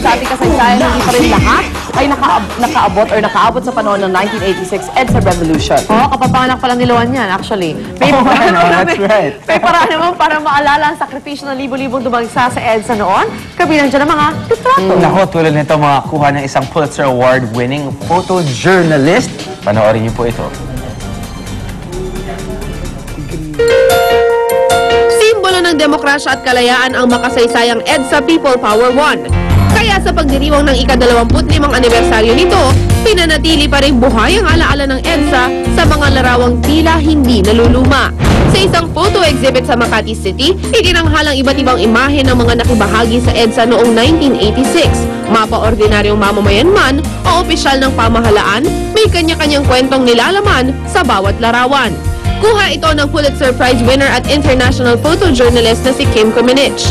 sa ating kasaysayan, hindi pa rin lahat ay nakaabot sa panahon ng 1986 EDSA Revolution. Kapapanganak pa lang ni Luan yan, actually. That's right. May paraan naman para maalala ang sakripisyo ng libo-libong dumagsa sa EDSA noon. Kabilang dyan ang mga litrato. Nako, tulad nito makakuha ng isang Pulitzer Award-winning photojournalist. Panoorin niyo po ito. Simbolo ng demokrasya at kalayaan ang makasaysayang EDSA People Power 1. Kaya sa pagdiriwang ng ika-25 anibersaryo nito, pinanatili pa rin buhay ang alaala ng EDSA sa mga larawang tila hindi naluluma. Sa isang photo exhibit sa Makati City, itinanghal ang iba't ibang imahe ng mga nakibahagi sa EDSA noong 1986. Mapa-ordinaryong mamamayan man o opisyal ng pamahalaan, may kanya-kanyang kwentong nilalaman sa bawat larawan. Kuha ito ng Pulitzer Prize winner at international photojournalist na si Kim Kuminich.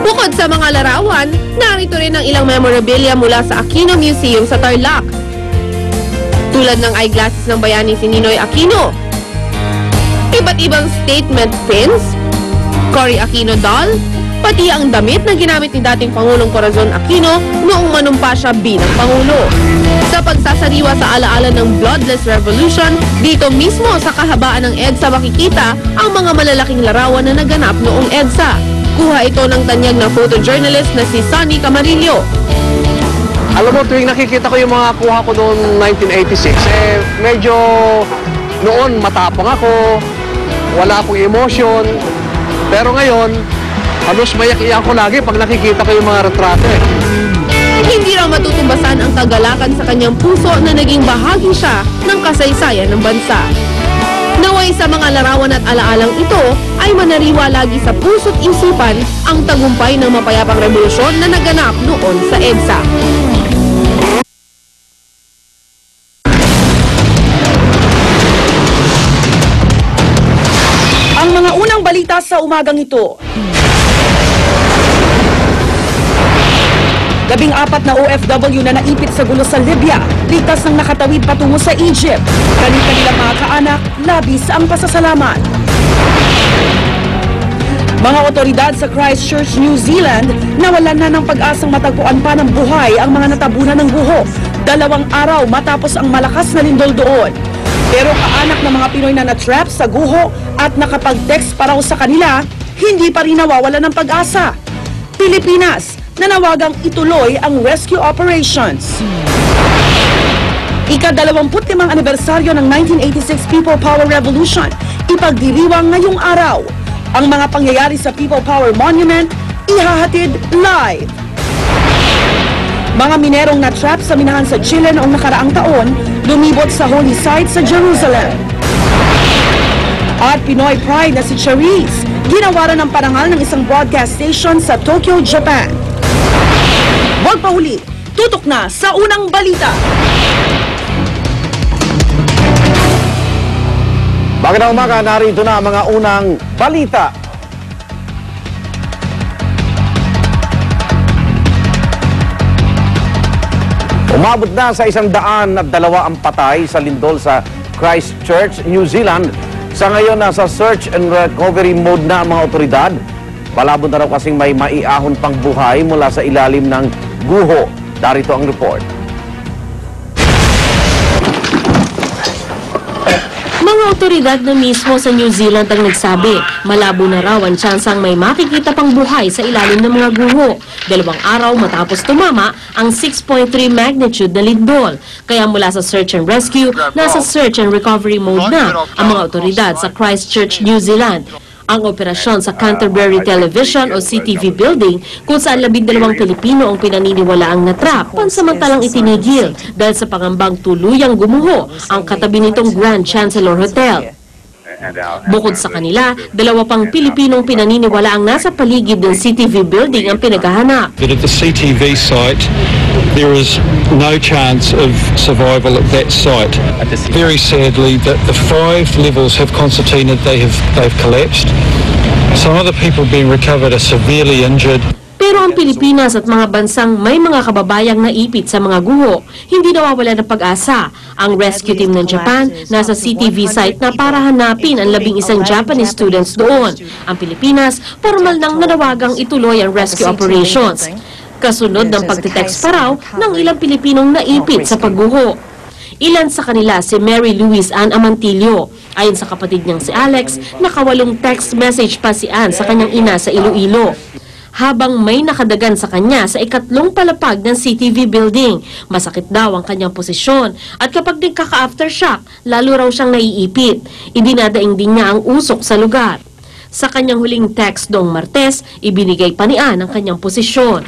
Bukod sa mga larawan, narito rin ang ilang memorabilia mula sa Aquino Museum sa Tarlac. Tulad ng eyeglasses ng bayani si Ninoy Aquino, iba't ibang statement pins, Cory Aquino doll, pati ang damit na ginamit ni dating Pangulong Corazon Aquino noong manumpa siya bilang Pangulo. Sa pagsasariwa sa alaala ng Bloodless Revolution, dito mismo sa kahabaan ng EDSA makikita ang mga malalaking larawan na naganap noong EDSA. Kuha ito ng tanyag na photojournalist na si Sonny Camarillo. Alam mo, tuwing nakikita ko yung mga kuha ko noong 1986, medyo noon matapang ako, wala akong emotion. Pero ngayon, halos mayak-iyak ko lagi pag nakikita ko yung mga retrato. Hindi raw matutumbasan ang kagalakan sa kanyang puso na naging bahagi siya ng kasaysayan ng bansa. Naway sa mga larawan at alaalang ito ay manariwa lagi sa puso't isipan ang tagumpay ng mapayapang revolusyon na naganap noon sa EDSA. Ang mga unang balita sa umagang ito. 14 na OFW na naipit sa gulo sa Libya, ligtas ng nakatawid patungo sa Egypt. Kanilang mga kaanak, labis ang pasasalamat. Mga otoridad sa Christchurch, New Zealand, nawalan na ng pag-asang matagpuan pa ng buhay ang mga natabunan ng guho. 2 araw matapos ang malakas na lindol doon. Pero kaanak ng mga Pinoy na na-trap sa guho at nakapag-text pa raw sa kanila, hindi pa rin nawawalan ng pag-asa. Pilipinas, nanawagang ituloy ang rescue operations. Ika-25 anibersaryo ng 1986 People Power Revolution, ipagdiriwang ngayong araw. Ang mga pangyayari sa People Power Monument, ihahatid live. Mga minerong na-trap sa minahan sa Chile noong nakaraang taon, lumibot sa Holy Site sa Jerusalem. At Pinoy Pride na si Charisse, ginawaran ng parangal ng isang broadcast station sa Tokyo, Japan. Huwag pa huli, tutok na sa unang balita. Magandang umaga, narito na ang mga unang balita. Umabot na sa 102 ang patay sa lindol sa Christchurch, New Zealand. Sa ngayon, nasa search and recovery mode na ang mga otoridad. Palabot na raw kasing may maiahon pang buhay mula sa ilalim ng guho. Darito ang report. Mga otoridad na mismo sa New Zealand ang nagsabi, malabo na raw ang tsansang may makikita pang buhay sa ilalim ng mga guho. 2 araw matapos tumama ang 6.3 magnitude na lindol. Kaya mula sa search and rescue, nasa search and recovery mode na ang mga otoridad sa Christchurch, New Zealand. Ang operasyon sa Canterbury Television o CTV building kung saan 12 Pilipino ang pinaniniwalaang natrap, pansamantalang itinigil dahil sa pangambang tuluyang gumuho ang katabi nitong Grand Chancellor Hotel. Bukod sa kanila, 2 pang Pilipinong pinaniniwalaang nasa paligid ng CTV building ang pinaghahanap. But at the CTV site, there is no chance of survival at that site. Very sadly, that the 5 levels have concertinaed, they've collapsed. Some other people being recovered are severely injured. Pero ang Pilipinas at mga bansang may mga kababayang naipit sa mga guho, hindi nawawala ng pag-asa. Ang rescue team ng Japan nasa CTV site na para hanapin ang 11 Japanese students doon. Ang Pilipinas, formal nang nanawagang ituloy ang rescue operations. Kasunod ng pagtitext pa raw ng ilang Pilipinong naipit sa pagguho. Ilan sa kanila si Mary Louise Ann Amantillo. Ayon sa kapatid niyang si Alex, nakawalong text message pa si Ann sa kanyang ina sa Iloilo. Habang may nakadagan sa kanya sa ikatlong palapag ng CTV building, masakit daw ang kanyang posisyon at kapag nagkaka-aftershock, lalo raw siyang naiipit. Idinadaing din niya ang usok sa lugar. Sa kanyang huling text noong Martes, ibinigay pa ni Ann ang kanyang posisyon.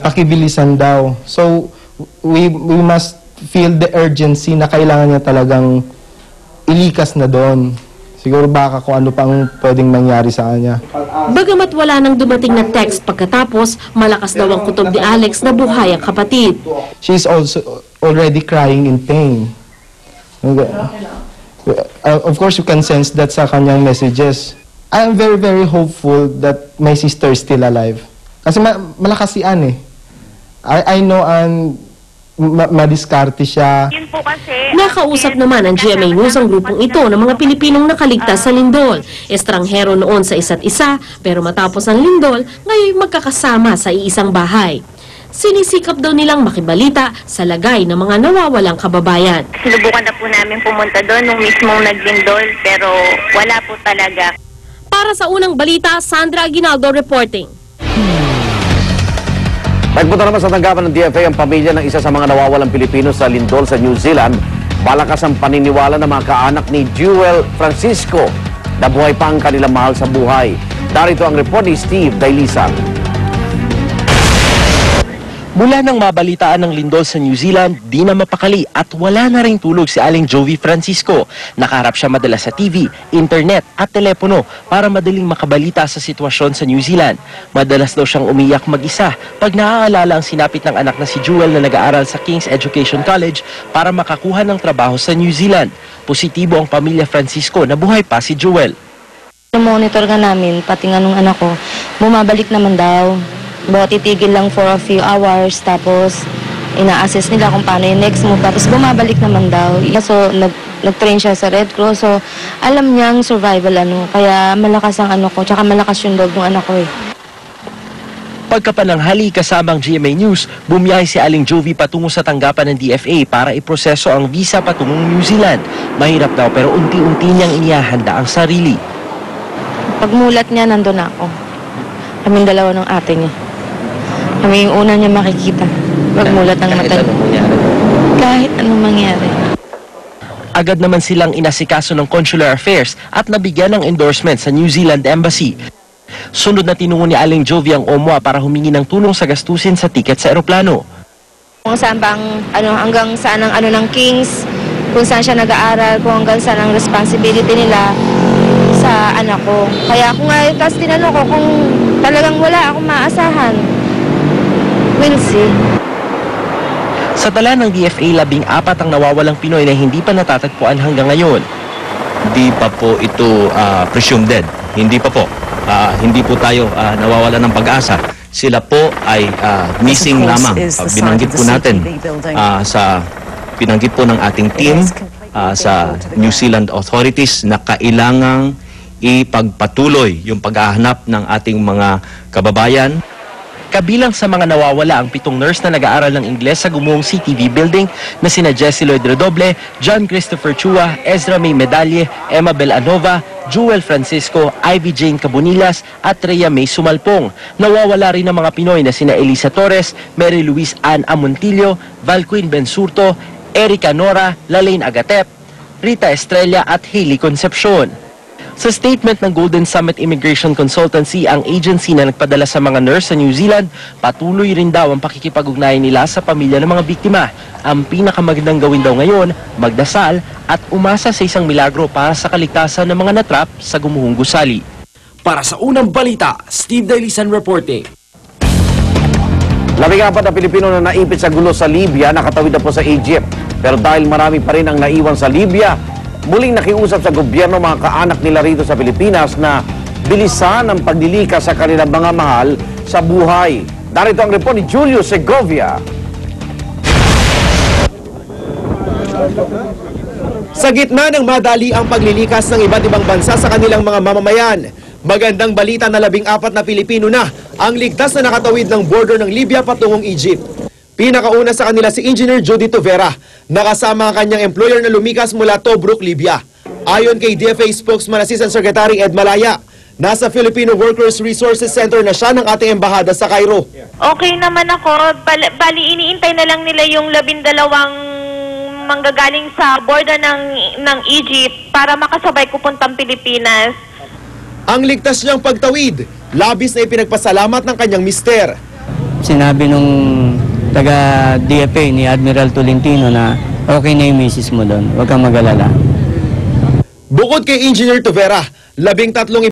Pakibilisan daw. So, we must feel the urgency na kailangan niya talagang ilikas na doon. Siguro baka kung ano pang pwedeng mangyari sa kanya. Bagamat wala nang dumating na text pagkatapos, malakas daw ang kutob ni Alex na buhay ang kapatid. She's also already crying in pain. Of course, you can sense that sa kanyang messages. I am very, very hopeful that my sister is still alive. Kasi malakas si Ann eh. I know madiskarte siya. Nakausap naman ang GMA News ang grupong ito ng mga Pilipinong nakaligtas sa lindol. Estranghero noon sa isa't isa, pero matapos ang lindol, ngayon magkakasama sa iisang bahay. Sinisikap daw nilang makibalita sa lagay ng mga nawawalang kababayan. Sinubukan na po namin pumunta doon nung mismong naglindol, pero wala po talaga. Para sa unang balita, Sandra Aguinaldo reporting. Nagpunta naman sa tanggapan ng DFA ang pamilya ng isa sa mga nawawalang Pilipino sa lindol sa New Zealand. Malakas ang paniniwala ng mga kaanak ni Jewel Francisco na buhay pa ang kanilang mahal sa buhay. Darito ang report ni Steve Dailisan. Mula nang mabalitaan ng lindol sa New Zealand, di na mapakali at wala na ring tulog si Aling Jovi Francisco. Nakaharap siya madalas sa TV, internet at telepono para madaling makabalita sa sitwasyon sa New Zealand. Madalas daw siyang umiyak mag-isa pag naaalala ang sinapit ng anak na si Jewel na nag-aaral sa King's Education College para makakuha ng trabaho sa New Zealand. Positibo ang pamilya Francisco na buhay pa si Jewel. Monitor nga namin, pati nga nung anak ko, bumabalik naman daw. Titigil lang for a few hours, tapos ina-assess nila kung paano yung next move, tapos bumabalik naman daw. So, nag-train siya sa Red Cross, so alam niyang survival kaya malakas ang ko, tsaka malakas yung loob ng anak ko eh. Pagkapananghali kasamang GMA News, bumiyahe si Aling Jovi patungo sa tanggapan ng DFA para iproseso ang visa patungong New Zealand. Mahirap daw pero unti-unti niyang inihahanda ang sarili. Pagmulat niya, nandun ako. Kaming dalawa ng ate niya. Kami yung una niya makikita. Magmulat ng mata niya. Kahit anong mangyari. Agad naman silang inasikaso ng Consular Affairs at nabigyan ng endorsement sa New Zealand Embassy. Sunod na tinungo ni Aling Jovi ang OMWA para humingi ng tulong sa gastusin sa tiket sa eroplano. Kung saan bang, hanggang saan ang ng Kings, kung saan siya nag-aaral, kung hanggang saan ang responsibility nila sa anak ko. Kaya kung kasi tinanong ko kung talagang wala akong maasahan, we'll see. Sa tala ng DFA, 14 ang nawawalang Pinoy na hindi pa natatagpuan hanggang ngayon. Hindi pa po ito presumed dead. Hindi pa po. Hindi po tayo nawawala ng pag-asa. Sila po ay missing lamang. Binanggit po natin binanggit po ng ating team sa New Zealand authorities na kailangang ipagpatuloy yung paghahanap ng ating mga kababayan. Kabilang sa mga nawawala ang 7 nurse na nag-aaral ng Ingles sa gumuhong CTV building na sina Jessie Lloyd Redoble, John Christopher Chua, Ezra May Medalye, Emma Belanova, Jewel Francisco, Ivy Jane Cabonilas at Rhea May Sumalpong. Nawawala rin ang mga Pinoy na sina Elisa Torres, Mary Louise Ann Amontillo, Valquin Bensurto, Erica Nora, Lalaine Agatep, Rita Estrella at Hailey Concepcion. Sa statement ng Golden Summit Immigration Consultancy, ang agency na nagpadala sa mga nurse sa New Zealand, patuloy rin daw ang pakikipag-ugnayan nila sa pamilya ng mga biktima. Ang pinakamagandang gawin daw ngayon, magdasal at umasa sa isang milagro para sa kaligtasan ng mga natrap sa gumuhong gusali. Para sa unang balita, Steve Dailisan reporting. 14 na Pilipino na naipit sa gulo sa Libya, nakatawid na po sa Egypt. Pero dahil marami pa rin ang naiwan sa Libya, muling nakiusap sa gobyerno mga kaanak nila rito sa Pilipinas na bilisan ang paglilikas sa kanilang mga mahal sa buhay. Darito ang report ni Julio Segovia. Sa gitna ng madali ang paglilikas ng iba't ibang bansa sa kanilang mga mamamayan, Magandang balita na 14 na Pilipino na ang ligtas na nakatawid ng border ng Libya patungong Egypt. Pinakauna sa kanila si Engineer Jody Tovera, nakasama ang kanyang employer na lumikas mula Tobruk, Libya. Ayon kay DFA spokesman Assistant Secretary Ed Malaya, nasa Filipino Workers Resources Center na siya ng ating embahada sa Cairo. Okay naman ako. Bali, iniintay na lang nila yung 12 manggagaling sa border ng Egypt para makasabay ko puntang Pilipinas. Ang ligtas niyang pagtawid, labis na ipinagpasalamat ng kanyang mister. Sinabi nung taga DFA ni Admiral Tolentino na okay na yung misis mo doon, huwag kang mag-alala. Bukod kay Engineer Tovera, 13